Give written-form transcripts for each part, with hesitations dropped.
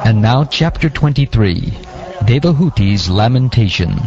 And now chapter 23, Devahuti's Lamentation.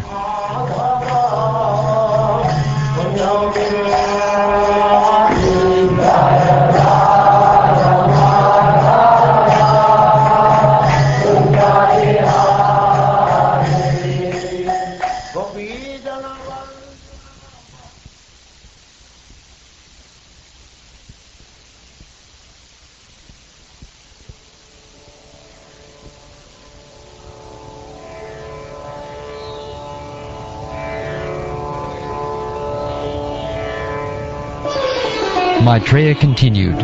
Maitreya continued.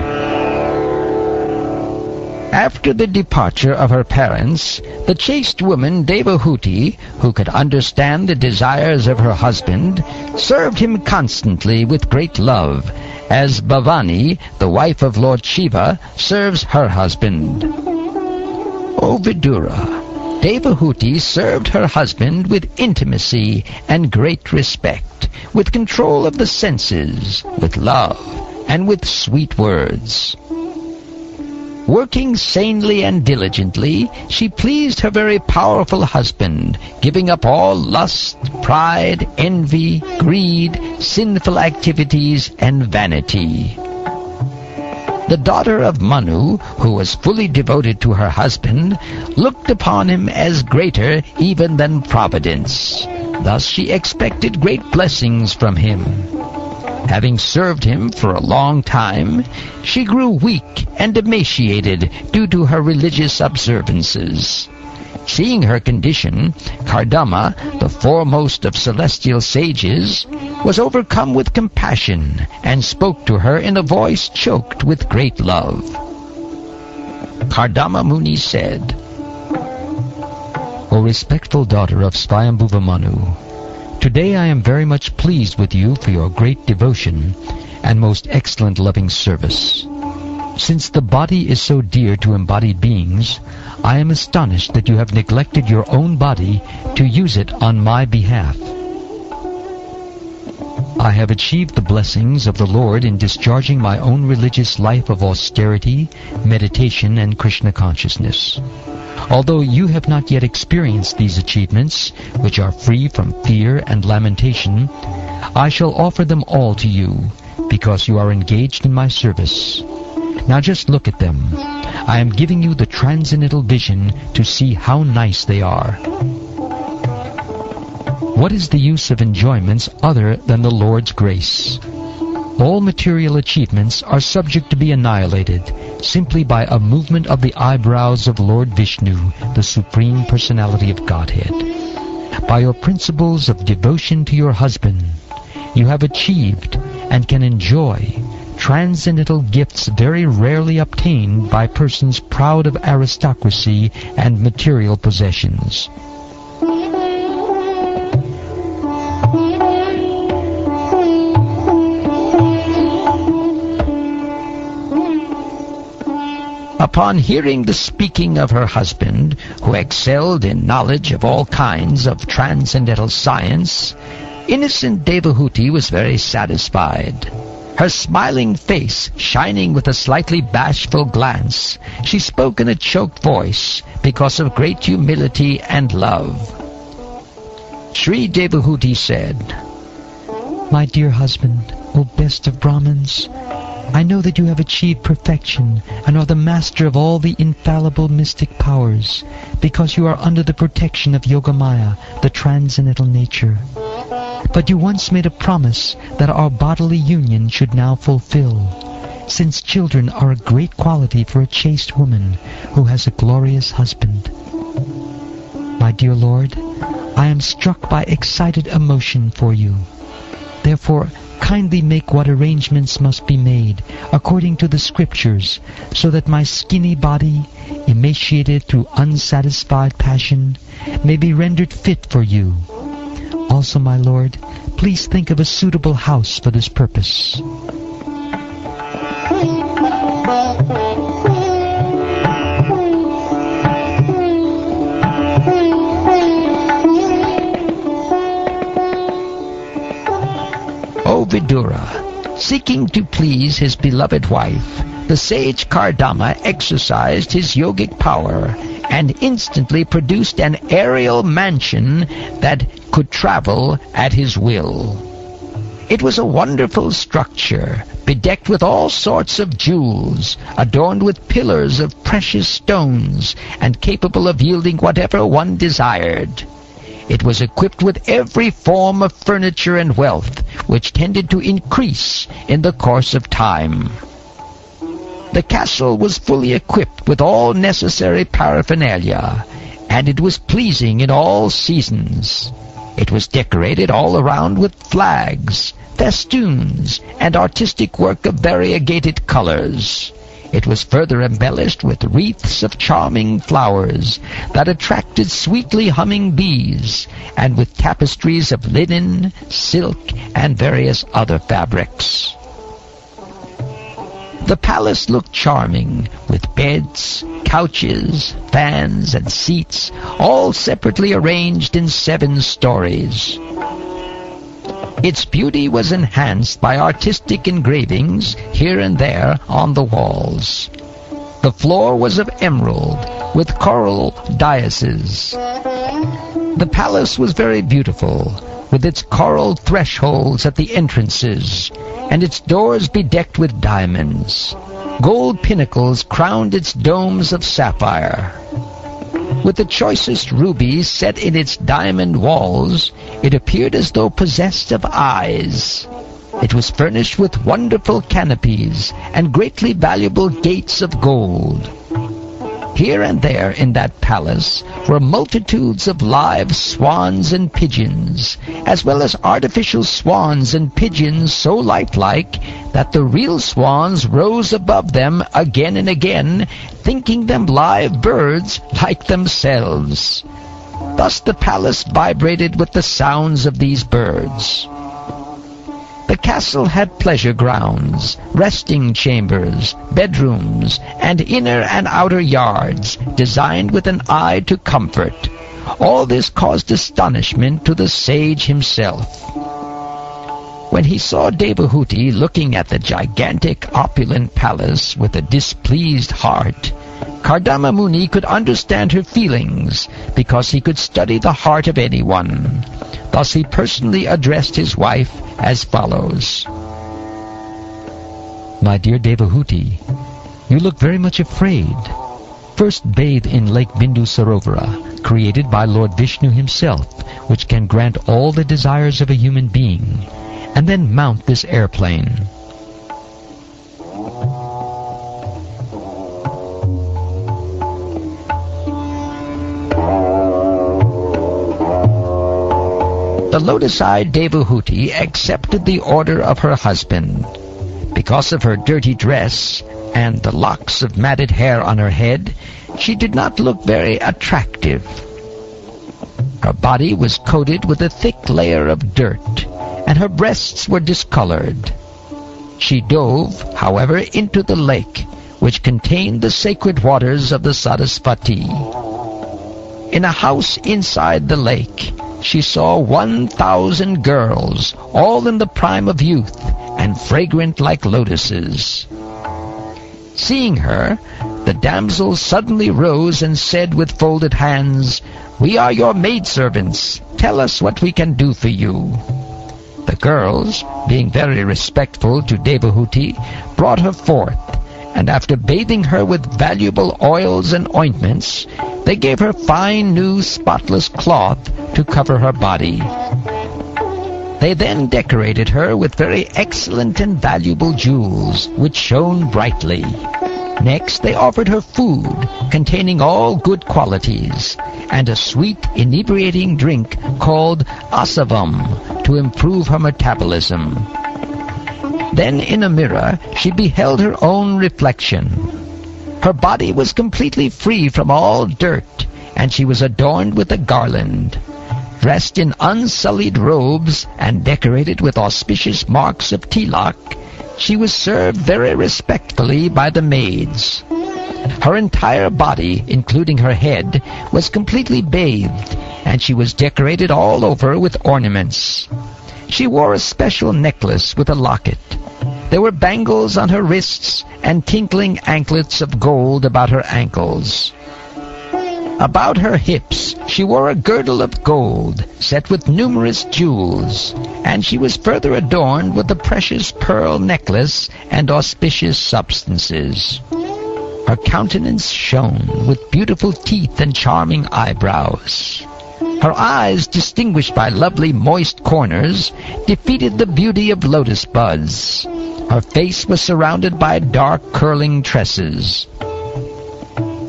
After the departure of her parents, the chaste woman Devahuti, who could understand the desires of her husband, served him constantly with great love, as Bhavani, the wife of Lord Shiva, serves her husband. O Vidura, Devahuti served her husband with intimacy and great respect, with control of the senses, with love, and with sweet words. Working sanely and diligently, she pleased her very powerful husband, giving up all lust, pride, envy, greed, sinful activities, and vanity. The daughter of Manu, who was fully devoted to her husband, looked upon him as greater even than Providence. Thus she expected great blessings from him. Having served him for a long time, she grew weak and emaciated due to her religious observances. Seeing her condition, Kardama, the foremost of celestial sages, was overcome with compassion and spoke to her in a voice choked with great love. Kardama Muni said, O respectful daughter of Swayambhuva Manu, today I am very much pleased with you for your great devotion and most excellent loving service. Since the body is so dear to embodied beings, I am astonished that you have neglected your own body to use it on my behalf. I have achieved the blessings of the Lord in discharging my own religious life of austerity, meditation, and Krishna consciousness. Although you have not yet experienced these achievements, which are free from fear and lamentation, I shall offer them all to you, because you are engaged in my service. Now just look at them. I am giving you the transcendental vision to see how nice they are. What is the use of enjoyments other than the Lord's grace? All material achievements are subject to be annihilated simply by a movement of the eyebrows of Lord Vishnu, the Supreme Personality of Godhead. By your principles of devotion to your husband, you have achieved and can enjoy transcendental gifts very rarely obtained by persons proud of aristocracy and material possessions. Upon hearing the speaking of her husband, who excelled in knowledge of all kinds of transcendental science, innocent Devahuti was very satisfied. Her smiling face shining with a slightly bashful glance, she spoke in a choked voice because of great humility and love. Sri Devahuti said, My dear husband, O best of Brahmins, I know that you have achieved perfection and are the master of all the infallible mystic powers, because you are under the protection of Yogamaya, the transcendental nature. But you once made a promise that our bodily union should now fulfill, since children are a great quality for a chaste woman who has a glorious husband. My dear Lord, I am struck by excited emotion for you. Therefore, kindly make what arrangements must be made according to the scriptures, so that my skinny body, emaciated through unsatisfied passion, may be rendered fit for you. Also, my Lord, please think of a suitable house for this purpose. Vidura. Seeking to please his beloved wife, the sage Kardama exercised his yogic power and instantly produced an aerial mansion that could travel at his will. It was a wonderful structure, bedecked with all sorts of jewels, adorned with pillars of precious stones, and capable of yielding whatever one desired. It was equipped with every form of furniture and wealth, which tended to increase in the course of time. The castle was fully equipped with all necessary paraphernalia, and it was pleasing in all seasons. It was decorated all around with flags, festoons, and artistic work of variegated colors. It was further embellished with wreaths of charming flowers that attracted sweetly humming bees, and with tapestries of linen, silk, and various other fabrics. The palace looked charming, with beds, couches, fans, and seats, all separately arranged in 7 stories. Its beauty was enhanced by artistic engravings here and there on the walls. The floor was of emerald, with coral dyases. The palace was very beautiful, with its coral thresholds at the entrances, and its doors bedecked with diamonds. Gold pinnacles crowned its domes of sapphire. With the choicest rubies set in its diamond walls, it appeared as though possessed of eyes. It was furnished with wonderful canopies and greatly valuable gates of gold. Here and there in that palace were multitudes of live swans and pigeons, as well as artificial swans and pigeons so lifelike that the real swans rose above them again and again, thinking them live birds like themselves. Thus the palace vibrated with the sounds of these birds. The castle had pleasure grounds, resting chambers, bedrooms, and inner and outer yards, designed with an eye to comfort. All this caused astonishment to the sage himself. When he saw Devahuti looking at the gigantic opulent palace with a displeased heart, Kardama Muni could understand her feelings, because he could study the heart of anyone. Thus he personally addressed his wife as follows. My dear Devahuti, you look very much afraid. First bathe in Lake Bindu Sarovara, created by Lord Vishnu himself, which can grant all the desires of a human being, and then mount this airplane. The lotus-eyed Devahuti accepted the order of her husband. Because of her dirty dress and the locks of matted hair on her head, she did not look very attractive. Her body was coated with a thick layer of dirt, and her breasts were discolored. She dove, however, into the lake, which contained the sacred waters of the Sarasvati. In a house inside the lake, she saw 1,000 girls, all in the prime of youth, and fragrant like lotuses. Seeing her, the damsel suddenly rose and said with folded hands, "We are your maidservants. Tell us what we can do for you." The girls, being very respectful to Devahuti, brought her forth, and after bathing her with valuable oils and ointments, they gave her fine new spotless cloth to cover her body. They then decorated her with very excellent and valuable jewels, which shone brightly. Next they offered her food, containing all good qualities, and a sweet, inebriating drink called asavam, to improve her metabolism. Then in a mirror she beheld her own reflection. Her body was completely free from all dirt, and she was adorned with a garland. Dressed in unsullied robes and decorated with auspicious marks of tilak, she was served very respectfully by the maids. Her entire body, including her head, was completely bathed, and she was decorated all over with ornaments. She wore a special necklace with a locket. There were bangles on her wrists and tinkling anklets of gold about her ankles. About her hips she wore a girdle of gold, set with numerous jewels, and she was further adorned with a precious pearl necklace and auspicious substances. Her countenance shone with beautiful teeth and charming eyebrows. Her eyes, distinguished by lovely moist corners, defeated the beauty of lotus buds. Her face was surrounded by dark curling tresses.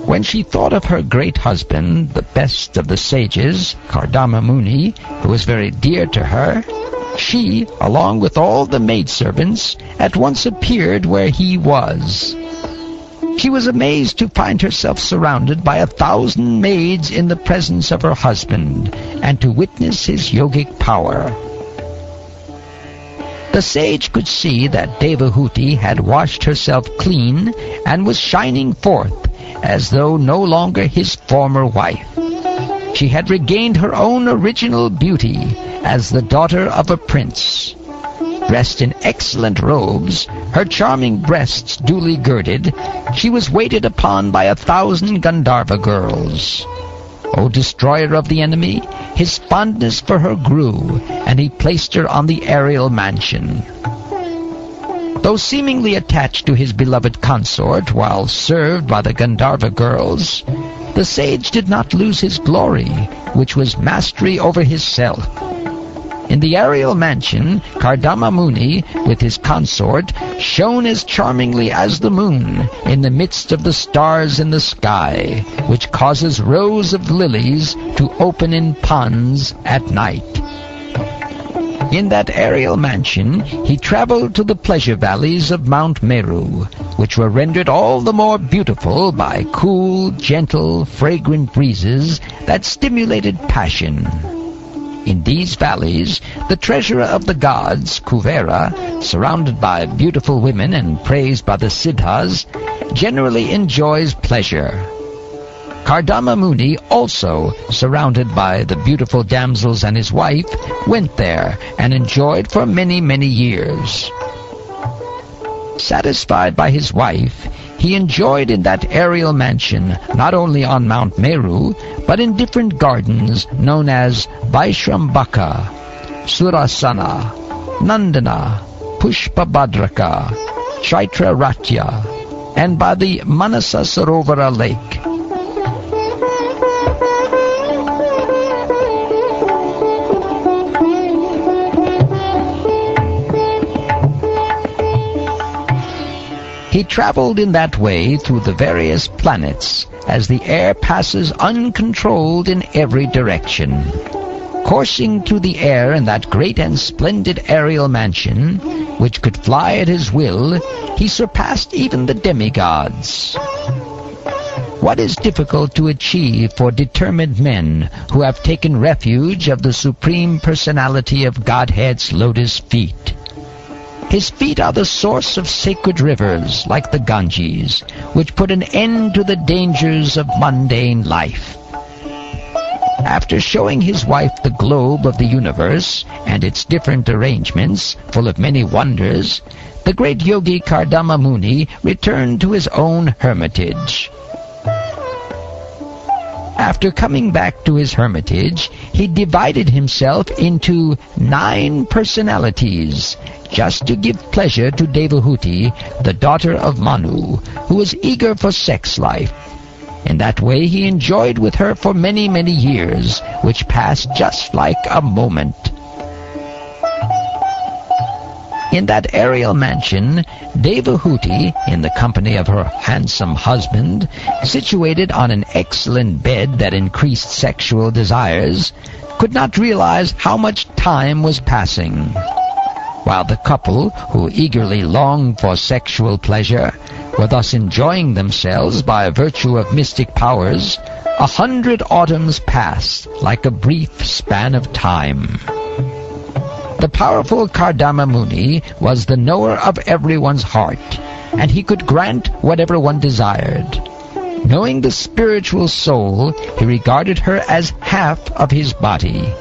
When she thought of her great husband, the best of the sages, Kardama Muni, who was very dear to her, she, along with all the maidservants, at once appeared where he was. She was amazed to find herself surrounded by 1,000 maids in the presence of her husband, and to witness his yogic power. The sage could see that Devahuti had washed herself clean and was shining forth, as though no longer his former wife. She had regained her own original beauty as the daughter of a prince. Dressed in excellent robes, her charming breasts duly girded, she was waited upon by 1,000 Gandharva girls. O destroyer of the enemy, his fondness for her grew, and he placed her on the aerial mansion. Though seemingly attached to his beloved consort while served by the Gandharva girls, the sage did not lose his glory, which was mastery over his self. In the aerial mansion, Kardama Muni, with his consort, shone as charmingly as the moon in the midst of the stars in the sky, which causes rows of lilies to open in ponds at night. In that aerial mansion, he traveled to the pleasure valleys of Mount Meru, which were rendered all the more beautiful by cool, gentle, fragrant breezes that stimulated passion. In these valleys, the treasurer of the gods, Kuvera, surrounded by beautiful women and praised by the Siddhas, generally enjoys pleasure. Kardama Muni also, surrounded by the beautiful damsels and his wife, went there and enjoyed for many, many years. Satisfied by his wife, he enjoyed in that aerial mansion not only on Mount Meru, but in different gardens known as Vaishrambaka, Surasana, Nandana, Pushpabhadraka, Chaitra-ratya, and by the Manasa Sarovara lake. He traveled in that way through the various planets, as the air passes uncontrolled in every direction. Coursing through the air in that great and splendid aerial mansion, which could fly at his will, he surpassed even the demigods. What is difficult to achieve for determined men who have taken refuge of the Supreme Personality of Godhead's lotus feet? His feet are the source of sacred rivers, like the Ganges, which put an end to the dangers of mundane life. After showing his wife the globe of the universe and its different arrangements, full of many wonders, the great yogi Kardama Muni returned to his own hermitage. After coming back to his hermitage, he divided himself into 9 personalities, just to give pleasure to Devahuti, the daughter of Manu, who was eager for sex life. In that way he enjoyed with her for many, many years, which passed just like a moment. In that aerial mansion, Devahuti, in the company of her handsome husband, situated on an excellent bed that increased sexual desires, could not realize how much time was passing. While the couple, who eagerly longed for sexual pleasure, were thus enjoying themselves by virtue of mystic powers, 100 autumns passed like a brief span of time. The powerful Kardama Muni was the knower of everyone's heart, and he could grant whatever one desired. Knowing the spiritual soul, he regarded her as half of his body.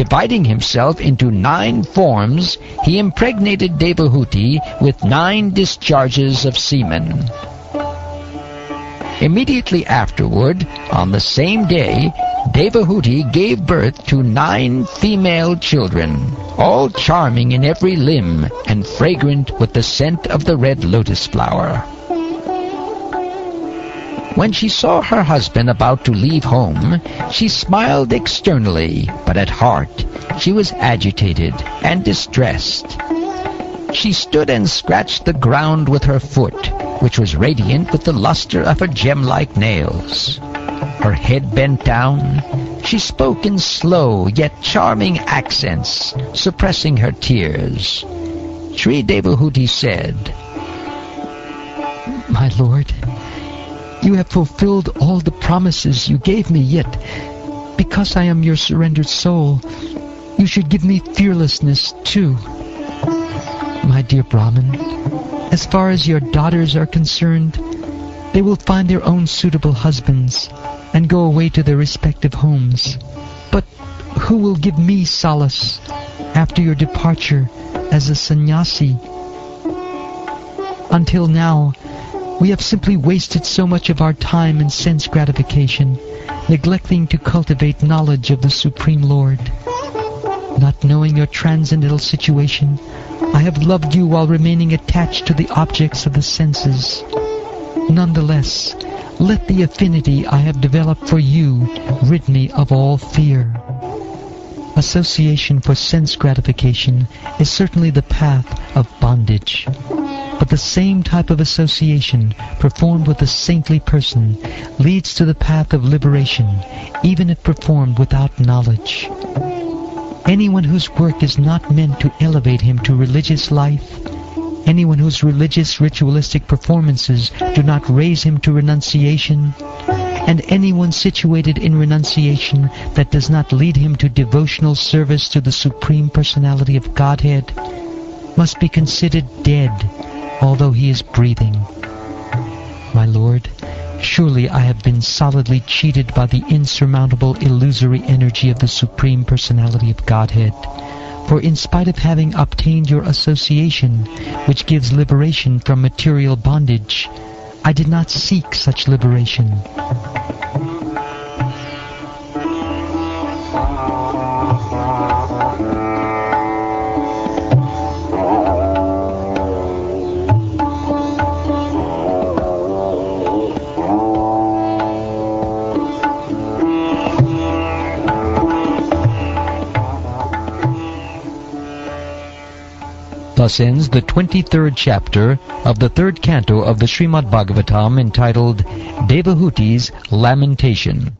Dividing himself into 9 forms, he impregnated Devahuti with 9 discharges of semen. Immediately afterward, on the same day, Devahuti gave birth to 9 female children, all charming in every limb and fragrant with the scent of the red lotus flower. When she saw her husband about to leave home, she smiled externally, but at heart she was agitated and distressed. She stood and scratched the ground with her foot, which was radiant with the luster of her gem-like nails. Her head bent down, she spoke in slow yet charming accents, suppressing her tears. Sri Devahuti said, "My lord, you have fulfilled all the promises you gave me, yet, because I am your surrendered soul, you should give me fearlessness too. My dear Brahmin, as far as your daughters are concerned, they will find their own suitable husbands and go away to their respective homes. But who will give me solace after your departure as a sannyasi? Until now, we have simply wasted so much of our time in sense gratification, neglecting to cultivate knowledge of the Supreme Lord. Not knowing your transcendental situation, I have loved you while remaining attached to the objects of the senses. Nonetheless, let the affinity I have developed for you rid me of all fear. Association for sense gratification is certainly the path of bondage. But the same type of association performed with a saintly person leads to the path of liberation, even if performed without knowledge. Anyone whose work is not meant to elevate him to religious life, anyone whose religious ritualistic performances do not raise him to renunciation, and anyone situated in renunciation that does not lead him to devotional service to the Supreme Personality of Godhead, must be considered dead, although he is breathing. My lord, surely I have been solidly cheated by the insurmountable illusory energy of the Supreme Personality of Godhead. For in spite of having obtained your association, which gives liberation from material bondage, I did not seek such liberation. Thus ends the 23rd chapter of the 3rd canto of the Srimad Bhagavatam, entitled Devahuti's Lamentation.